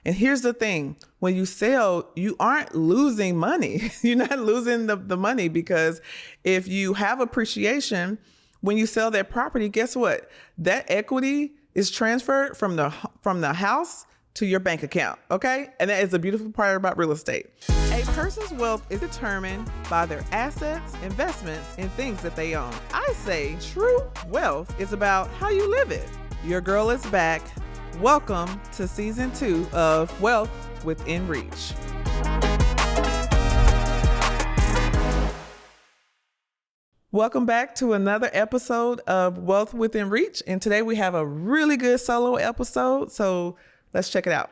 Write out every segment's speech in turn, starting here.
And here's the thing, when you sell, you aren't losing money. You're not losing the money, because if you have appreciation, when you sell that property, guess what? That equity is transferred from the house to your bank account, okay? And that is a beautiful part about real estate. A person's wealth is determined by their assets, investments, and things that they own. I say true wealth is about how you live it. Your girl is back. Welcome to season 2 of Wealth Within Reach. Welcome back to another episode of Wealth Within Reach. And today we have a really good solo episode. So let's check it out.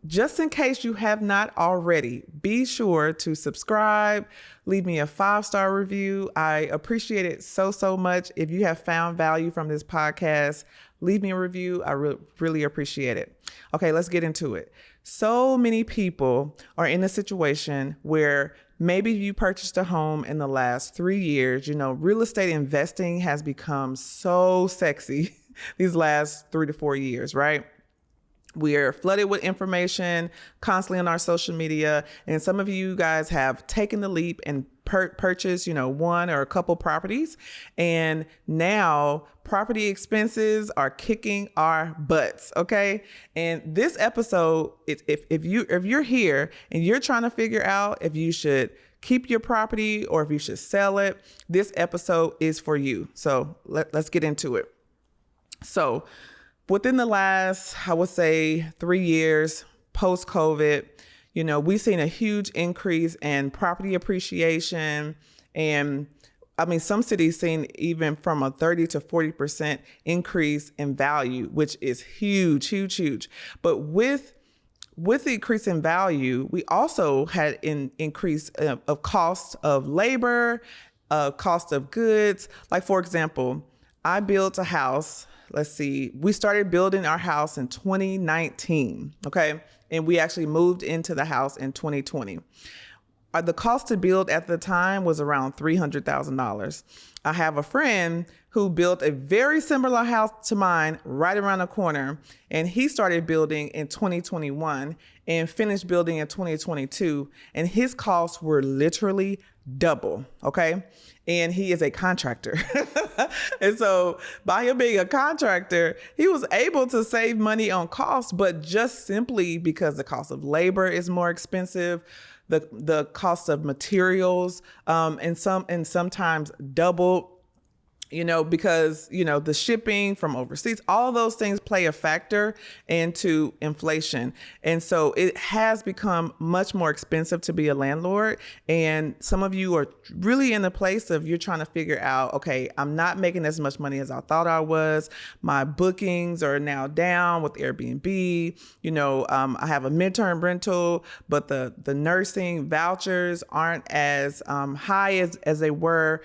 Just in case you have not already, be sure to subscribe, leave me a 5-star review. I appreciate it so much. If you have found value from this podcast, leave me a review. I really appreciate it. Okay, let's get into it. So many people are in a situation where maybe you purchased a home in the last 3 years. You know, real estate investing has become so sexy these last 3 to 4 years, right? We are flooded with information constantly on our social media. And some of you guys have taken the leap and purchased, one or a couple properties. And now property expenses are kicking our butts. Okay. And this episode, if you're here and you're trying to figure out if you should keep your property or if you should sell it, this episode is for you. So let's get into it. So within the last, I would say 3 years post-COVID, we've seen a huge increase in property appreciation. And I mean, some cities seen even from a 30 to 40% increase in value, which is huge. But with the increase in value, we also had an increase of cost of labor, cost of goods. Like, for example, I built a house. Let's see, we started building our house in 2019, okay? And we actually moved into the house in 2020. The cost to build at the time was around $300,000. I have a friend who built a very similar house to mine right around the corner, and he started building in 2021 and finished building in 2022, and his costs were literally double, okay? And he is a contractor. And so by him being a contractor, he was able to save money on costs, but just simply because the cost of labor is more expensive, the cost of materials, and sometimes double, because, the shipping from overseas, all of those things play a factor into inflation. And so it has become much more expensive to be a landlord. And some of you are really in the place of you're trying to figure out, okay, I'm not making as much money as I thought I was. My bookings are now down with Airbnb. I have a midterm rental, but the nursing vouchers aren't as high as they were,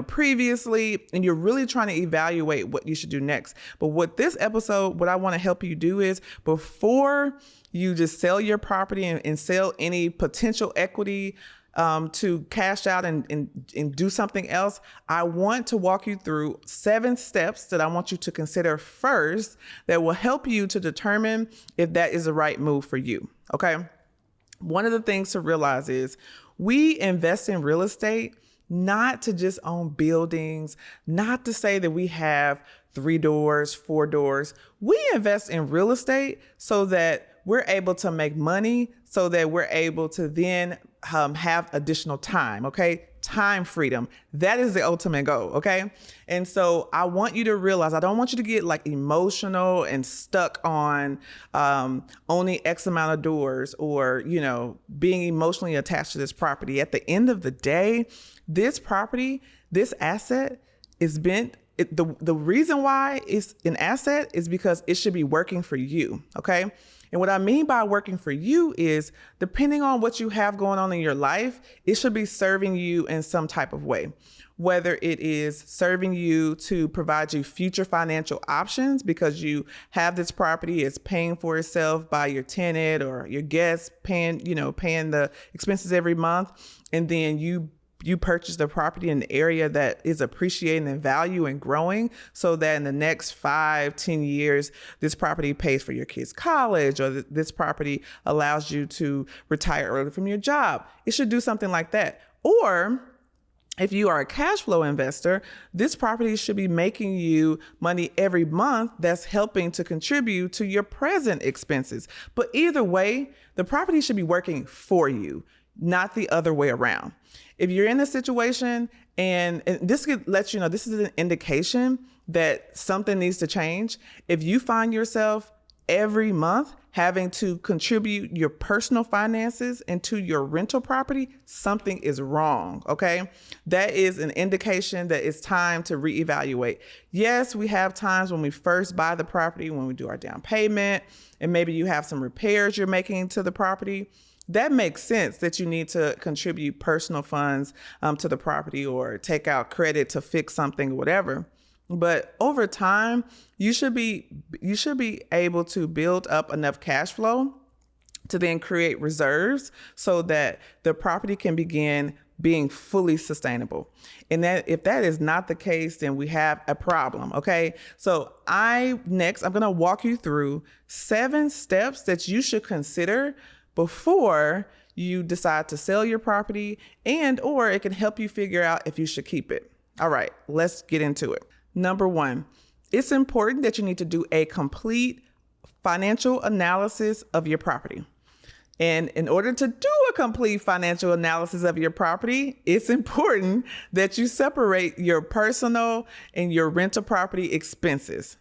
previously. And you're really trying to evaluate what you should do next. But what I want to help you do is, before you just sell your property and sell any potential equity to cash out and do something else, I want to walk you through 7 steps that I want you to consider first that will help you to determine if that is the right move for you. Okay. One of the things to realize is we invest in real estate not to just own buildings, not to say that we have 3 doors, 4 doors. We invest in real estate so that we're able to make money, so that we're able to then have additional time, okay? Time freedom. That is the ultimate goal, okay? And so I want you to realize, I don't want you to get like emotional and stuck on owning X amount of doors or, being emotionally attached to this property. At the end of the day, this property, this asset the reason why it's an asset is because it should be working for you, okay? And what I mean by working for you is, depending on what you have going on in your life, it should be serving you in some type of way. Whether it is serving you to provide you future financial options because you have this property, it's paying for itself by your tenant or your guests paying the expenses every month. And then you you purchase the property in an area that is appreciating in value and growing, so that in the next 5-10 years, this property pays for your kids' college, or this property allows you to retire early from your job. It should do something like that. Or if you are a cash flow investor, this property should be making you money every month that's helping to contribute to your present expenses. But either way, the property should be working for you, not the other way around. If you're in a situation and this could let you know, this is an indication that something needs to change. If you find yourself every month having to contribute your personal finances into your rental property, something is wrong, okay? That is an indication that it's time to reevaluate. Yes, we have times when we first buy the property, when we do our down payment, and maybe you have some repairs you're making to the property. That makes sense that you need to contribute personal funds to the property or take out credit to fix something, whatever. But over time, you should be able to build up enough cash flow to then create reserves so that the property can begin being fully sustainable. And that if that is not the case, then we have a problem. Okay. So I'm going to walk you through 7 steps that you should consider before you decide to sell your property, or it can help you figure out if you should keep it. All right, let's get into it. Number 1, it's important that you need to do a complete financial analysis of your property. And in order to do a complete financial analysis of your property, it's important that you separate your personal and your rental property expenses.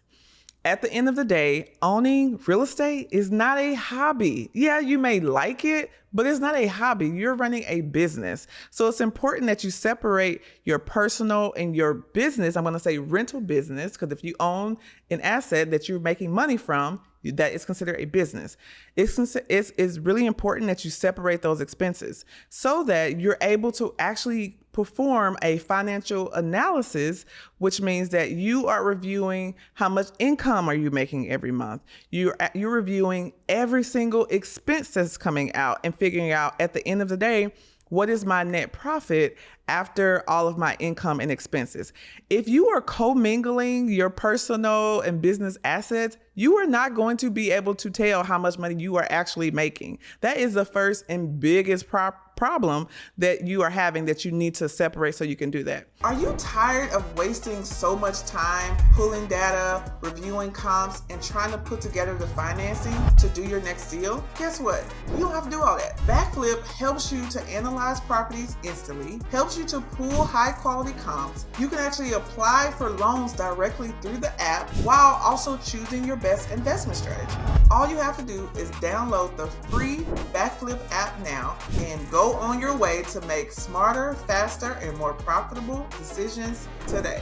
At the end of the day, owning real estate is not a hobby. Yeah, you may like it, but it's not a hobby. You're running a business. So it's important that you separate your personal and your business. I'm going to say rental business, because if you own an asset that you're making money from, that is considered a business. It's really important that you separate those expenses so that you're able to actually perform a financial analysis, which means that you are reviewing how much income are you making every month. You're reviewing every single expense that's coming out and figuring out at the end of the day, what is my net profit after all of my income and expenses? If you are commingling your personal and business assets, you are not going to be able to tell how much money you are actually making. That is the first and biggest problem that you are having that you need to separate so you can do that. Are you tired of wasting so much time pulling data, reviewing comps, and trying to put together the financing to do your next deal? Guess what? You don't have to do all that. Backflip helps you to analyze properties instantly, helps you to pull high quality comps. You can actually apply for loans directly through the app while also choosing your best investment strategy. All you have to do is download the free Backflip app now and go on your way to make smarter, faster, and more profitable decisions today.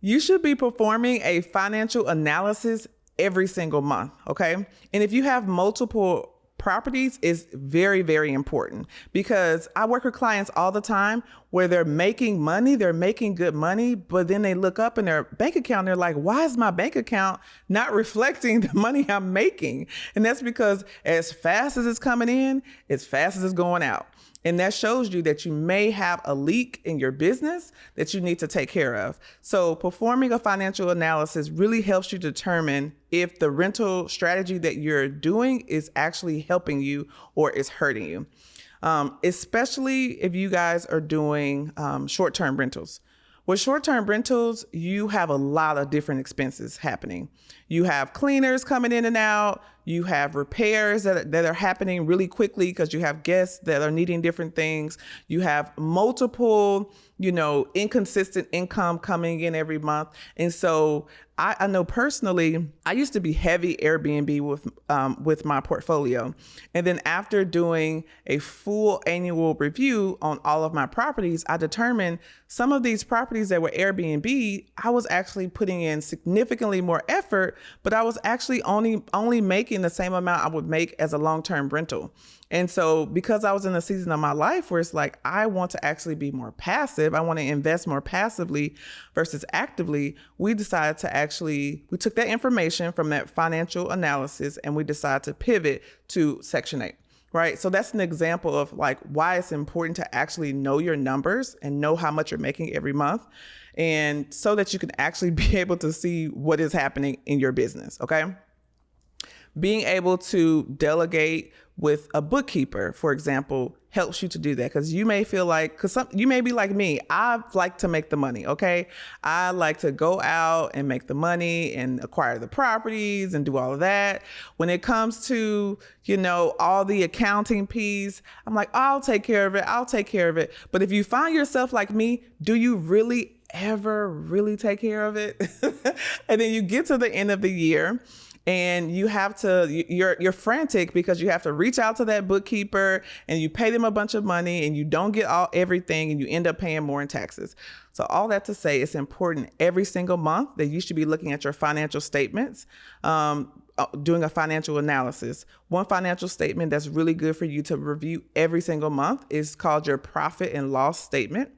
You should be performing a financial analysis every single month, okay? And if you have multiple properties, is very, very important, because I work with clients all the time where they're making money, they're making good money, but then they look up in their bank account and they're like, why is my bank account not reflecting the money I'm making? And that's because as fast as it's coming in, as fast as it's going out. And that shows you that you may have a leak in your business that you need to take care of. So performing a financial analysis really helps you determine if the rental strategy that you're doing is actually helping you or is hurting you. Especially if you guys are doing short-term rentals. With short-term rentals, you have a lot of different expenses happening. You have cleaners coming in and out. You have repairs that are happening really quickly because you have guests that are needing different things. You have multiple, inconsistent income coming in every month. And so I know personally, I used to be heavy Airbnb with my portfolio. And then after doing a full annual review on all of my properties, I determined some of these properties that were Airbnb, I was actually putting in significantly more effort, but I was actually only making the same amount I would make as a long-term rental. And so because I was in a season of my life where it's like, I want to actually be more passive, I want to invest more passively versus actively, we decided to we took that information from that financial analysis and we decided to pivot to Section 8. right? So that's an example of like why it's important to actually know your numbers and know how much you're making every month, and so that you can actually be able to see what is happening in your business, okay? Being able to delegate with a bookkeeper, for example, helps you to do that, because you may feel like, you may be like me, I like to make the money, okay? I like to go out and make the money and acquire the properties and do all of that. When it comes to, all the accounting piece, I'm like, I'll take care of it. But if you find yourself like me, do you really ever really take care of it? And then you get to the end of the year, and you're frantic because you have to reach out to that bookkeeper and you pay them a bunch of money and you don't get everything, and you end up paying more in taxes. So all that to say, it's important every single month that you should be looking at your financial statements, doing a financial analysis. One financial statement that's really good for you to review every single month is called your profit and loss statement.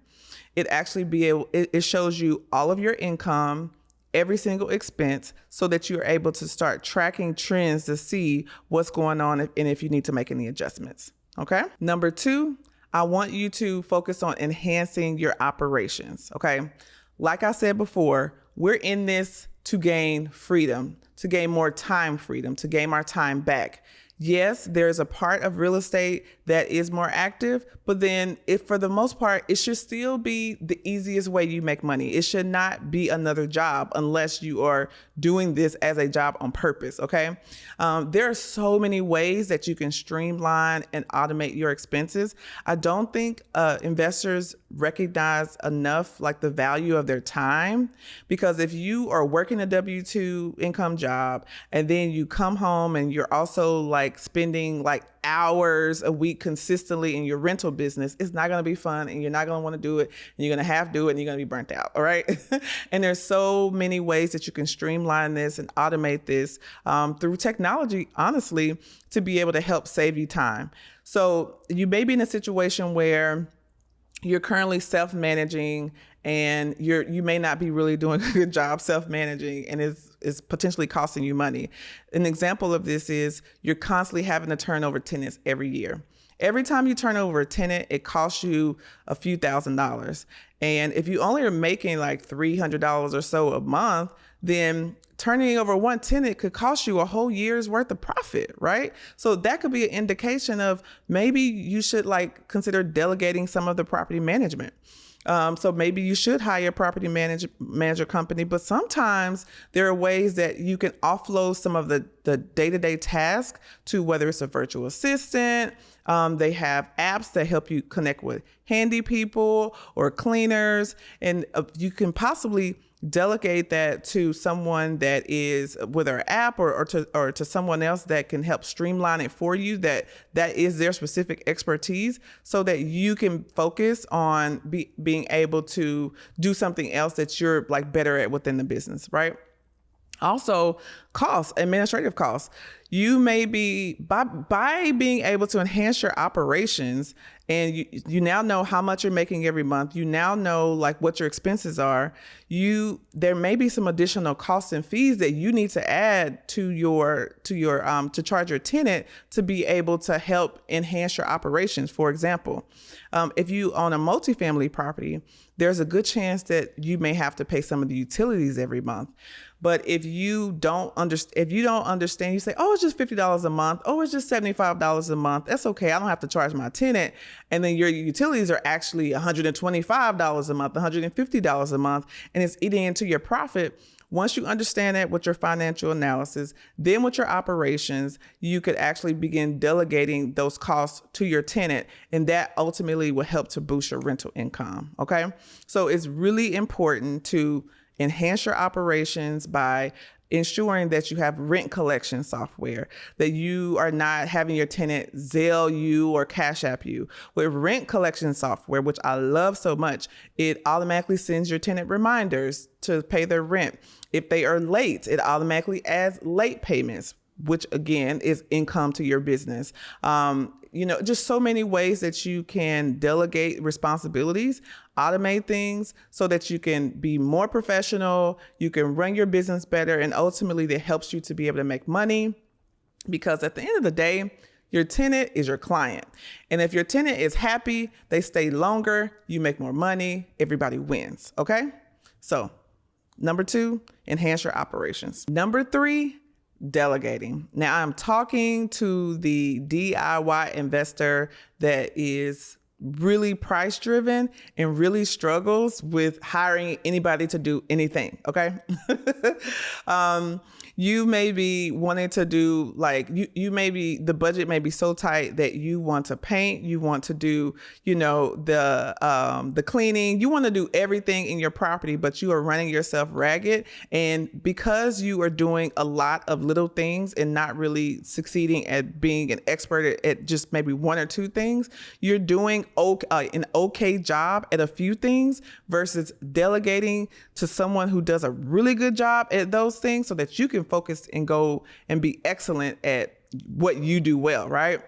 It actually it shows you all of your income, every single expense, so that you're able to start tracking trends to see what's going on and if you need to make any adjustments. Okay. Number 2, I want you to focus on enhancing your operations. Okay. Like I said before, we're in this to gain freedom, to gain more time freedom, to gain our time back. Yes, there's a part of real estate that is more active, but then for the most part, it should still be the easiest way you make money. It should not be another job unless you are doing this as a job on purpose, okay? There are so many ways that you can streamline and automate your expenses. I don't think investors recognize enough like the value of their time, because if you are working a W-2 income job and then you come home and you're also like spending like hours a week consistently in your rental business, it's not going to be fun, and you're not going to want to do it, and you're going to have to do it, and you're going to be burnt out. All right. And there's so many ways that you can streamline this and automate this through technology, honestly, to be able to help save you time. So you may be in a situation where you're currently self-managing and you may not be really doing a good job self-managing, and it's potentially costing you money. An example of this is you're constantly having to turn over tenants every year. Every time you turn over a tenant, it costs you a few $1,000s. And if you only are making like $300 or so a month, then turning over one tenant could cost you a whole year's worth of profit, right? So that could be an indication of maybe you should like consider delegating some of the property management. So maybe you should hire a property manager company, but sometimes there are ways that you can offload some of the day-to-day tasks to, whether it's a virtual assistant. They have apps that help you connect with handy people or cleaners, and you can possibly delegate that to someone that is with our app or to someone else that can help streamline it for you, that is their specific expertise, so that you can focus on being able to do something else that you're like better at within the business, right? Also, administrative costs. You may be, by being able to enhance your operations, and you now know how much you're making every month, you now know like what your expenses are, there may be some additional costs and fees that you need to add to charge your tenant to be able to help enhance your operations. For example, if you own a multifamily property, there's a good chance that you may have to pay some of the utilities every month. But if you don't understand, you say, oh, it's just $50 a month. Oh, it's just $75 a month. That's okay. I don't have to charge my tenant. And then your utilities are actually $125 a month, $150 a month, and it's eating into your profit. Once you understand that with your financial analysis, then with your operations, you could actually begin delegating those costs to your tenant, and that ultimately will help to boost your rental income. Okay. So it's really important to enhance your operations by ensuring that you have rent collection software, that you are not having your tenant Zelle you or Cash App you. With rent collection software, which I love so much, it automatically sends your tenant reminders to pay their rent. If they are late, it automatically adds late payments, which again is income to your business. Just so many ways that you can delegate responsibilities, automate things so that you can be more professional, you can run your business better, and ultimately that helps you to be able to make money. Because at the end of the day, Your tenant is your client. And if your tenant is happy, they stay longer, you make more money, everybody wins. Okay? So number 2, enhance your operations. Number 3, delegating. Now I'm talking to the DIY investor that is really price driven and really struggles with hiring anybody to do anything. Okay. You may be wanting to do like, you may be, the budget may be so tight that you want to paint, you want to do, the cleaning, you want to do everything in your property, but you are running yourself ragged. And because you are doing a lot of little things and not really succeeding at being an expert at just maybe 1 or 2 things, you're doing an okay job at a few things versus delegating to someone who does a really good job at those things so that you can focus and go and be excellent at what you do well, right?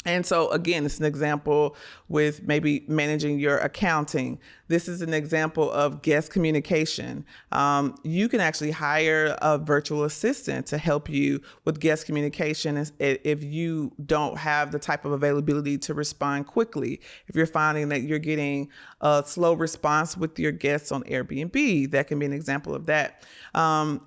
And so again, it's an example with maybe managing your accounting. This is an example of guest communication. You can actually hire a virtual assistant to help you with guest communication if you don't have the type of availability to respond quickly. If you're finding that you're getting a slow response with your guests on Airbnb, that can be an example of that.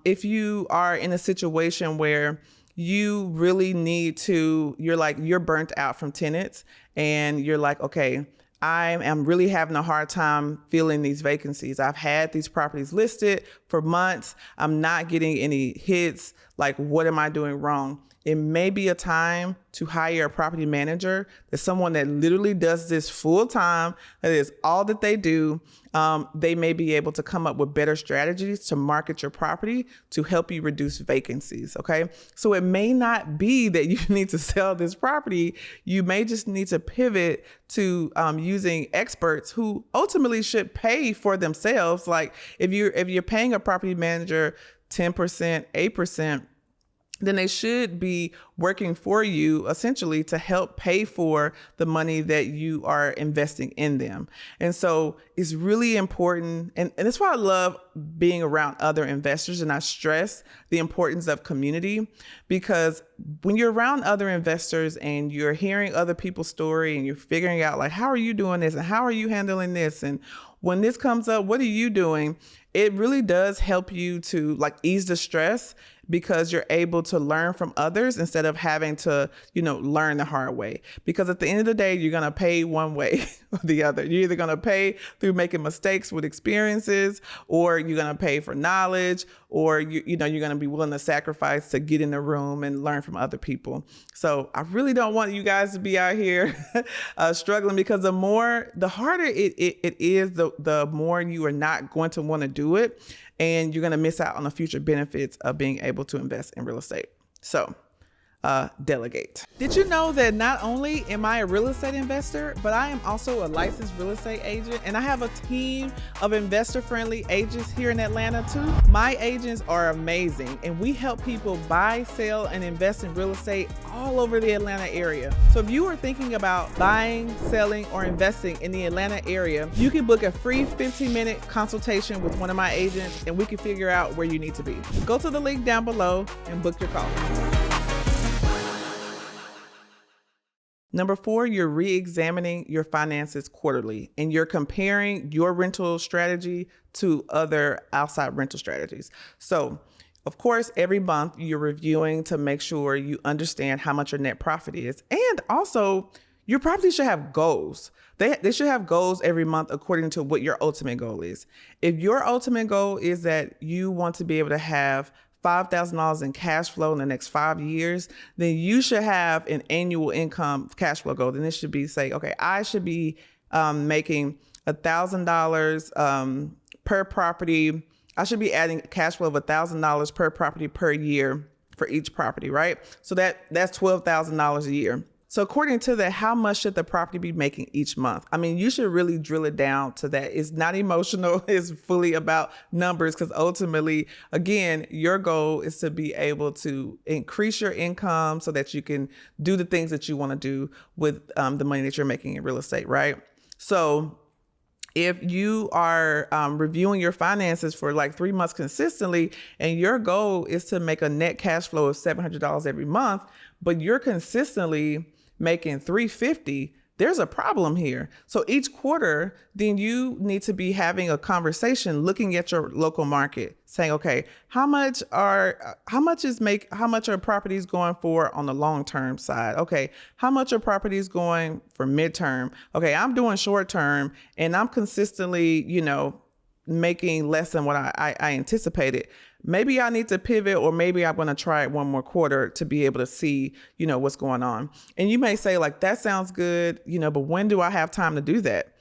If you are in a situation where you really need to, you're burnt out from tenants and you're like, okay, I am really having a hard time filling these vacancies. I've had these properties listed for months. I'm not getting any hits. Like, what am I doing wrong? It may be a time to hire a property manager. There's someone that literally does this full time. That is all that they do. They may be able to come up with better strategies to market your property to help you reduce vacancies. Okay. So it may not be that you need to sell this property. You may just need to pivot to using experts who ultimately should pay for themselves. Like if you're paying a property manager 10%, 8%, then they should be working for you essentially to help pay for the money that you are investing in them. And so it's really important. And that's why I love being around other investors. And I stress the importance of community, because when you're around other investors and you're hearing other people's story and you're figuring out like, how are you doing this? And how are you handling this? And when this comes up, what are you doing? It really does help you to like ease the stress, because you're able to learn from others instead of having to, learn the hard way. Because at the end of the day, you're going to pay one way or the other. You're either going to pay through making mistakes with experiences, or you're going to pay for knowledge, or you're going to be willing to sacrifice to get in the room and learn from other people. So I really don't want you guys to be out here struggling, because the harder it is, the more you are not going to want to do it. And you're going to miss out on the future benefits of being able to invest in real estate. So delegate. Did you know that not only am I a real estate investor, but I am also a licensed real estate agent, and I have a team of investor-friendly agents here in Atlanta too. My agents are amazing, and we help people buy, sell, and invest in real estate all over the Atlanta area. So if you are thinking about buying, selling, or investing in the Atlanta area, you can book a free 15-minute consultation with one of my agents, and we can figure out where you need to be. Go to the link down below and book your call. Number 4, you're re-examining your finances quarterly, and you're comparing your rental strategy to other outside rental strategies. So, of course, every month you're reviewing to make sure you understand how much your net profit is. And also, your property should have goals. They should have goals every month according to what your ultimate goal is. If your ultimate goal is that you want to be able to have $5,000 in cash flow in the next 5 years, then you should have an annual income cash flow goal. Then it should be okay, I should be making $1,000 per property. I should be adding cash flow of $1,000 per property per year for each property, right? So that's $12,000 a year. So according to that, how much should the property be making each month? I mean, you should really drill it down to that. It's not emotional. It's fully about numbers, because ultimately, again, your goal is to be able to increase your income so that you can do the things that you want to do with the money that you're making in real estate, right? So If you are reviewing your finances for like 3 months consistently, and your goal is to make a net cash flow of $700 every month, but you're consistently making $350, there's a problem here. So each quarter, then you need to be having a conversation, looking at your local market, saying, okay, how much are properties going for on the long-term side? Okay, how much are properties going for midterm? Okay, I'm doing short-term and I'm consistently, making less than what I anticipated. Maybe I need to pivot, or maybe I'm going to try it one more quarter to be able to see, what's going on. And you may say like, that sounds good, but when do I have time to do that?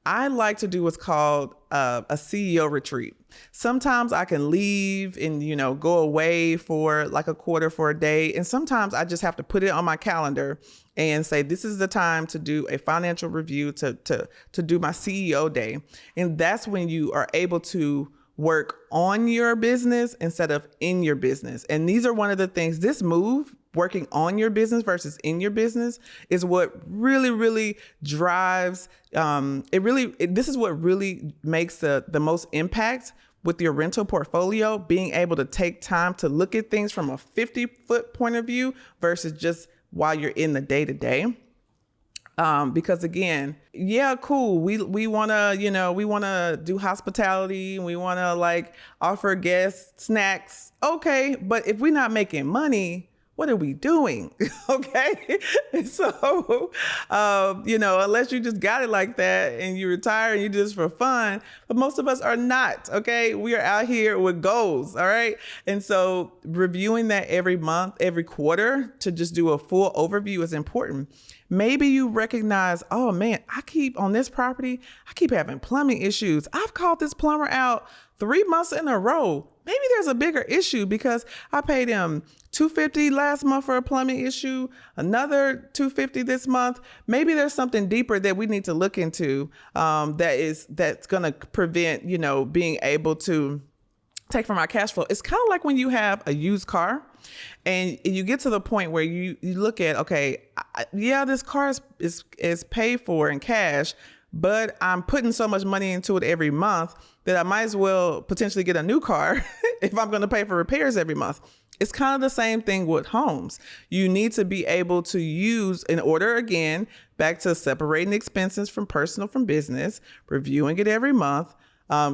I like to do what's called a CEO retreat. Sometimes I can leave and, go away for like a quarter, for a day. And sometimes I just have to put it on my calendar and say, this is the time to do a financial review, to do my CEO day. And that's when you are able to work on your business instead of in your business. And these are one of the things, this move, working on your business versus in your business, is what really, really drives, this is what really makes the most impact with your rental portfolio, being able to take time to look at things from a 50-foot point of view versus just while you're in the day-to-day. Because again, yeah, cool. We want to do hospitality. We want to like offer guests snacks. Okay. But if we're not making money, what are we doing? Okay. So, unless you just got it like that and you retire and you do this for fun, but most of us are not. Okay. We are out here with goals. All right. And so reviewing that every month, every quarter, to just do a full overview is important. Maybe you recognize, oh man, I keep having plumbing issues. I've called this plumber out 3 months in a row. Maybe there's a bigger issue because I paid him $250 last month for a plumbing issue, another $250 this month. Maybe there's something deeper that we need to look into that's going to prevent, being able to take from our cash flow. It's kind of like when you have a used car and you get to the point where you look at, okay, this car is paid for in cash, but I'm putting so much money into it every month that I might as well potentially get a new car if I'm going to pay for repairs every month. It's kind of the same thing with homes. You need to be able to use, in order, again, back to separating expenses from personal from business, reviewing it every month,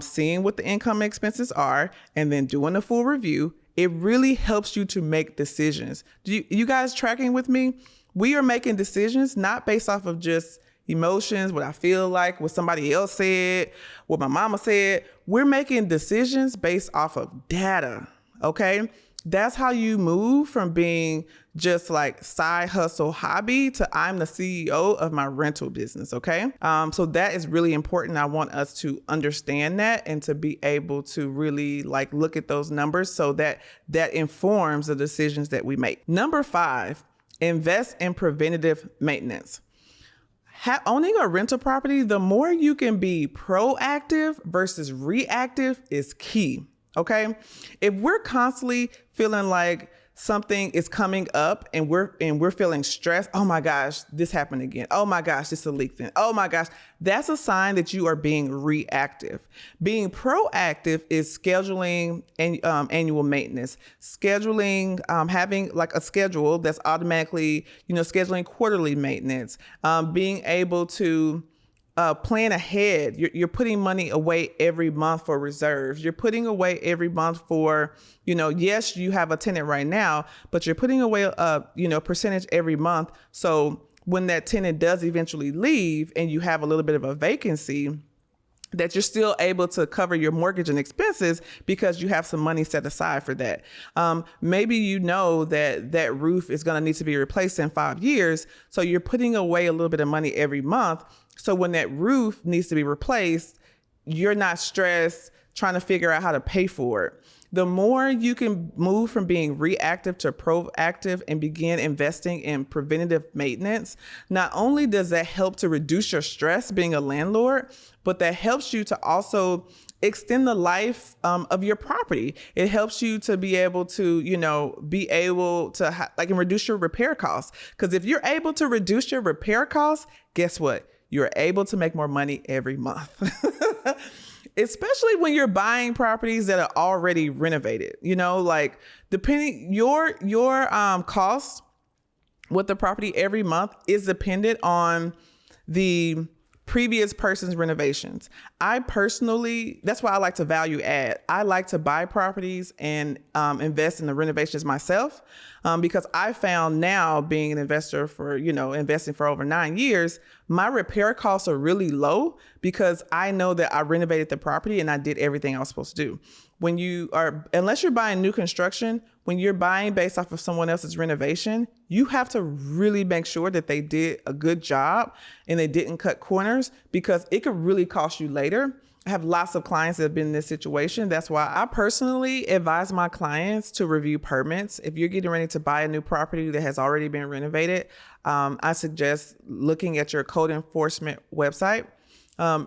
seeing what the income expenses are, and then doing a full review. It really helps you to make decisions. You guys tracking with me? We are making decisions not based off of just emotions, what I feel like, what somebody else said, what my mama said. We're making decisions based off of data. Okay. That's how you move from being just like side hustle hobby to I'm the CEO of my rental business. Okay. So that is really important. I want us to understand that and to be able to really like look at those numbers so that informs the decisions that we make. Number 5, invest in preventative maintenance. Owning a rental property, the more you can be proactive versus reactive is key. Okay. If we're constantly feeling like something is coming up and we're feeling stressed, oh my gosh, this happened again. Oh my gosh, this is a leak then. Oh my gosh, that's a sign that you are being reactive. Being proactive is scheduling annual maintenance, scheduling, having like a schedule that's automatically, scheduling quarterly maintenance, being able to plan ahead. You're putting money away every month for reserves. You're putting away every month for, yes, you have a tenant right now, but you're putting away a percentage every month. So when that tenant does eventually leave and you have a little bit of a vacancy, that you're still able to cover your mortgage and expenses because you have some money set aside for that. Maybe that roof is going to need to be replaced in 5 years. So you're putting away a little bit of money every month. So when that roof needs to be replaced, you're not stressed trying to figure out how to pay for it. The more you can move from being reactive to proactive and begin investing in preventative maintenance, not only does that help to reduce your stress being a landlord, but that helps you to also extend the life of your property. It helps you to be able to, and reduce your repair costs. Because if you're able to reduce your repair costs, guess what? you're able to make more money every month. Especially when you're buying properties that are already renovated, like depending your cost with the property every month is dependent on the previous person's renovations. I personally, that's why I like to value add. I like to buy properties and invest in the renovations myself, because I found now, being an investor for, investing for over 9 years, my repair costs are really low because I know that I renovated the property and I did everything I was supposed to do. Unless you're buying new construction, when you're buying based off of someone else's renovation, you have to really make sure that they did a good job and they didn't cut corners, because it could really cost you later. I have lots of clients that have been in this situation. That's why I personally advise my clients to review permits. If you're getting ready to buy a new property that has already been renovated, I suggest looking at your code enforcement website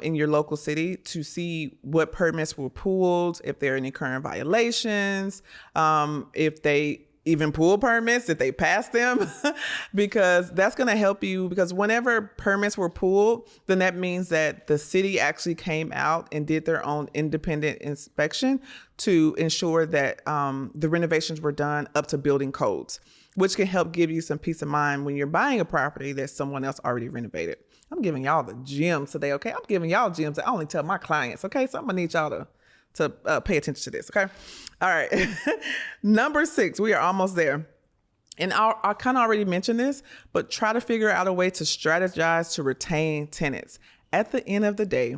in your local city to see what permits were pulled, if there are any current violations, if they even pull permits, if they pass them, because that's going to help you. Because whenever permits were pulled, then that means that the city actually came out and did their own independent inspection to ensure that the renovations were done up to building codes, which can help give you some peace of mind when you're buying a property that someone else already renovated. I'm giving y'all the gems today, okay? I'm giving y'all gems that I only tell my clients, okay? So I'm gonna need y'all to pay attention to this, okay? All right. Number 6, we are almost there. And I kind of already mentioned this, but try to figure out a way to strategize to retain tenants. At the end of the day,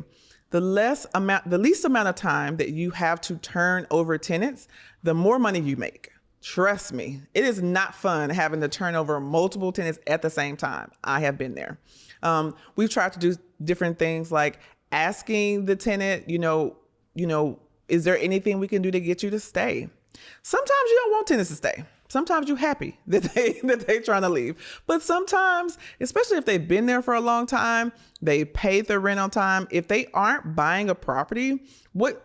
the least amount of time that you have to turn over tenants, the more money you make. Trust me, it is not fun having to turn over multiple tenants at the same time. I have been there. We've tried to do different things like asking the tenant, is there anything we can do to get you to stay? Sometimes you don't want tenants to stay. Sometimes you're happy that they're trying to leave. But sometimes, especially if they've been there for a long time, they paid their rent on time. If they aren't buying a property,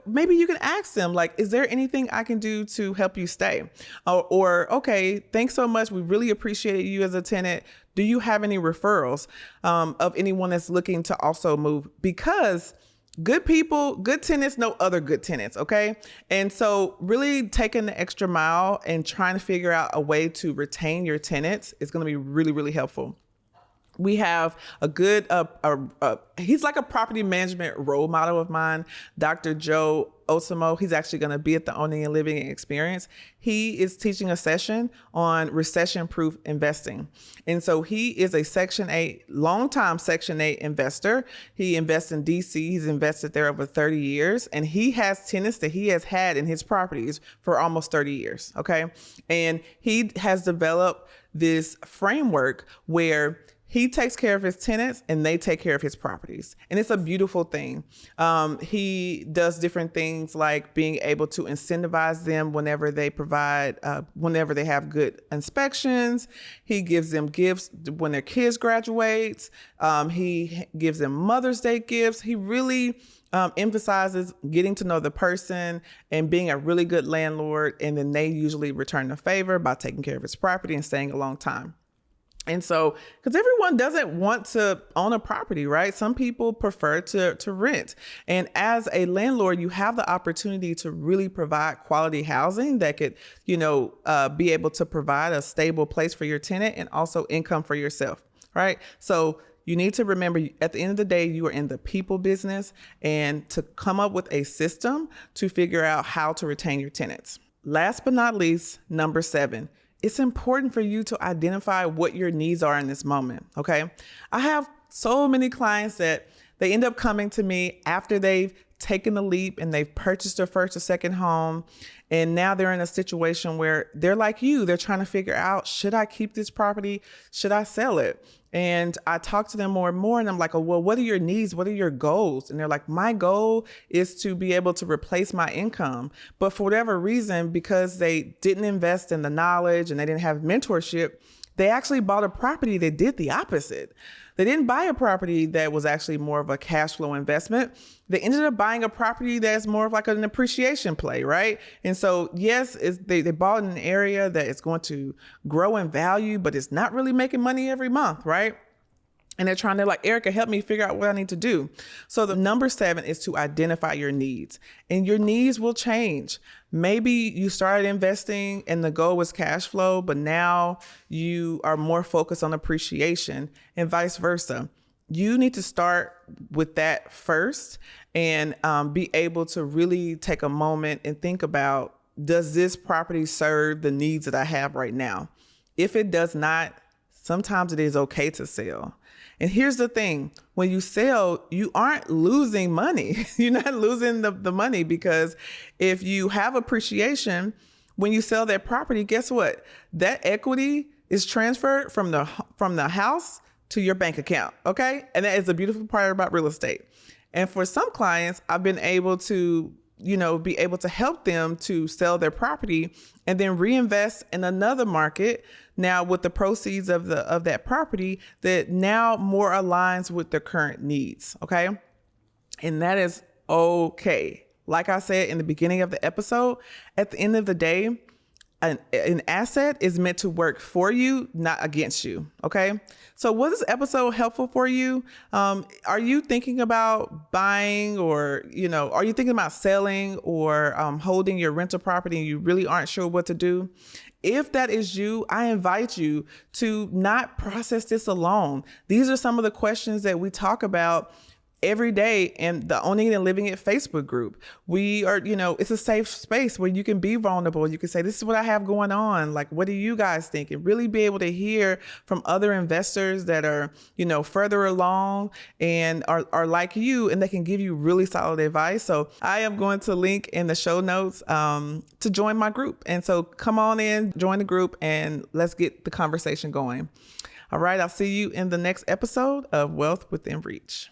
maybe you can ask them, like, is there anything I can do to help you stay? Or okay, thanks so much. We really appreciate you as a tenant. Do you have any referrals of anyone that's looking to also move? Because good people, good tenants know other good tenants, okay? And so really taking the extra mile and trying to figure out a way to retain your tenants is going to be really, really helpful. We have a good, he's like a property management role model of mine, Dr. Joe Osimo. He's actually going to be at the Owning and Living Experience. He is teaching a session on recession-proof investing. And so he is a longtime Section 8 investor. He invests in DC. He's invested there over 30 years. And he has tenants that he has had in his properties for almost 30 years, okay? And he has developed this framework where he takes care of his tenants and they take care of his properties. And it's a beautiful thing. He does different things like being able to incentivize them whenever they whenever they have good inspections. He gives them gifts when their kids graduate. He gives them Mother's Day gifts. He really emphasizes getting to know the person and being a really good landlord. And then they usually return the favor by taking care of his property and staying a long time. And so, because everyone doesn't want to own a property, right? Some people prefer to rent. And as a landlord, you have the opportunity to really provide quality housing that could, be able to provide a stable place for your tenant and also income for yourself, right? So you need to remember, at the end of the day, you are in the people business, and to come up with a system to figure out how to retain your tenants. Last but not least, number 7. It's important for you to identify what your needs are in this moment, okay? I have so many clients that they end up coming to me after they've taken the leap and they've purchased their first or second home. And now they're in a situation where they're like you. They're trying to figure out, should I keep this property? Should I sell it? And I talk to them more and more, and I'm like, oh, well, what are your needs? What are your goals? And they're like, my goal is to be able to replace my income. But for whatever reason, because they didn't invest in the knowledge and they didn't have mentorship, they actually bought a property that did the opposite. They didn't buy a property that was actually more of a cash flow investment. They ended up buying a property that's more of like an appreciation play, right? And so, yes, they bought in an area that is going to grow in value, but it's not really making money every month, right? And they're trying to like, Erica, help me figure out what I need to do. So the number 7 is to identify your needs, and your needs will change. Maybe you started investing and the goal was cash flow, but now you are more focused on appreciation, and vice versa. You need to start with that first and be able to really take a moment and think about, does this property serve the needs that I have right now? If it does not, sometimes it is okay to sell. And here's the thing, when you sell, you aren't losing money. You're not losing the money, because if you have appreciation, when you sell that property, guess what? That equity is transferred from the house to your bank account, okay? And that is the beautiful part about real estate. And for some clients, I've been able to be able to help them to sell their property and then reinvest in another market now with the proceeds of that property that now more aligns with their current needs. Okay. And that is okay. Like I said in the beginning of the episode, at the end of the day, an asset is meant to work for you, not against you. Okay. So was this episode helpful for you? Are you thinking about buying, or, are you thinking about selling or holding your rental property and you really aren't sure what to do? If that is you, I invite you to not process this alone. These are some of the questions that we talk about every day in the Owning and Living It Facebook group. We are, it's a safe space where you can be vulnerable. You can say, this is what I have going on. Like, what do you guys think? And really be able to hear from other investors that are, further along and are like you, and they can give you really solid advice. So I am going to link in the show notes to join my group. And so come on in, join the group, and let's get the conversation going. All right. I'll see you in the next episode of Wealth Within Reach.